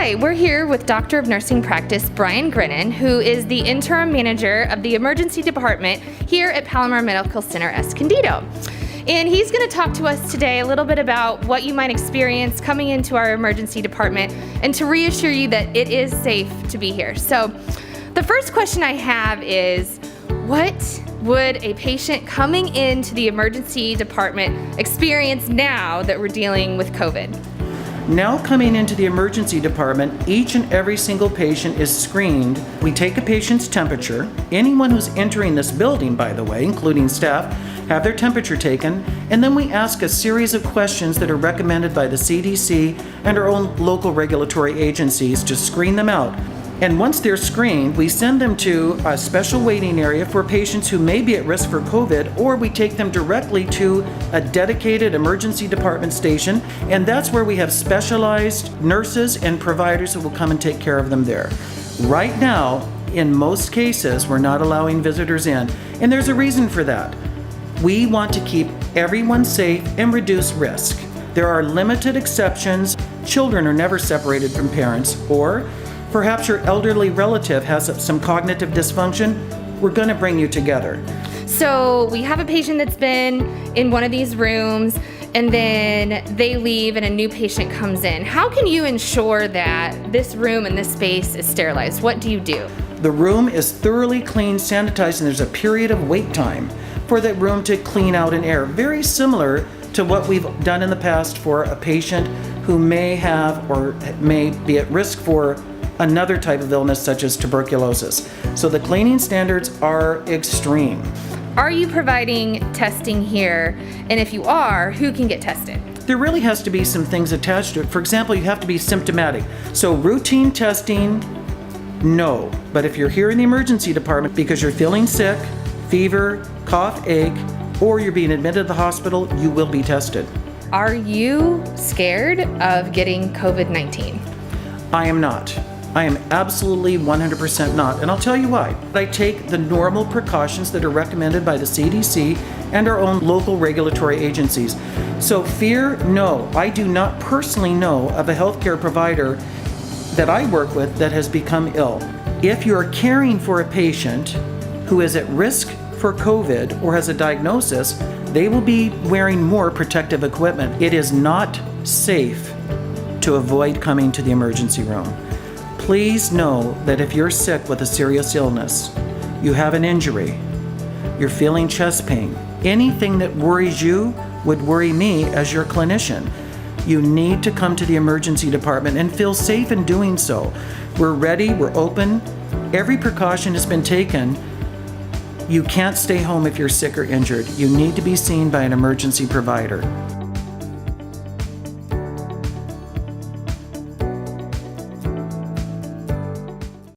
Hi, we're here with Doctor of Nursing Practice Brian Grinnan, who is the interim manager of the emergency department here at Palomar Medical Center Escondido. And he's going to talk to us today a little bit about what you might experience coming into our emergency department and to reassure you that it is safe to be here. So the first question I have is, what would a patient coming into the emergency department experience now that we're dealing with COVID? Now coming into the emergency department, each and every single patient is screened. We take a patient's temperature. Anyone who's entering this building, by the way, including staff, have their temperature taken, and then we ask a series of questions that are recommended by the CDC and our own local regulatory agencies to screen them out. And once they're screened, we send them to a special waiting area for patients who may be at risk for COVID, or we take them directly to a dedicated emergency department station, and that's where we have specialized nurses and providers who will come and take care of them there. Right now, in most cases, we're not allowing visitors in, and there's a reason for that. We want to keep everyone safe and reduce risk. There are limited exceptions. Children are never separated from parents, or perhaps your elderly relative has some cognitive dysfunction. We're going to bring you together. So we have a patient that's been in one of these rooms and then they leave and a new patient comes in. How can you ensure that this room and this space is sterilized? What do you do? The room is thoroughly cleaned, sanitized, and there's a period of wait time for that room to clean out and air. Very similar to what we've done in the past for a patient who may have or may be at risk for another type of illness such as tuberculosis. So the cleaning standards are extreme. Are you providing testing here? And if you are, who can get tested? There really has to be some things attached to it. For example, you have to be symptomatic. So routine testing, no. But if you're here in the emergency department because you're feeling sick, fever, cough, ache, or you're being admitted to the hospital, you will be tested. Are you scared of getting COVID-19? I am not. I am absolutely 100% not, and I'll tell you why. I take the normal precautions that are recommended by the CDC and our own local regulatory agencies. So fear, no. I do not personally know of a healthcare provider that I work with that has become ill. If you're caring for a patient who is at risk for COVID or has a diagnosis, they will be wearing more protective equipment. It is not safe to avoid coming to the emergency room. Please know that if you're sick with a serious illness, you have an injury, you're feeling chest pain, anything that worries you would worry me as your clinician. You need to come to the emergency department and feel safe in doing so. We're ready, we're open, every precaution has been taken. You can't stay home if you're sick or injured. You need to be seen by an emergency provider.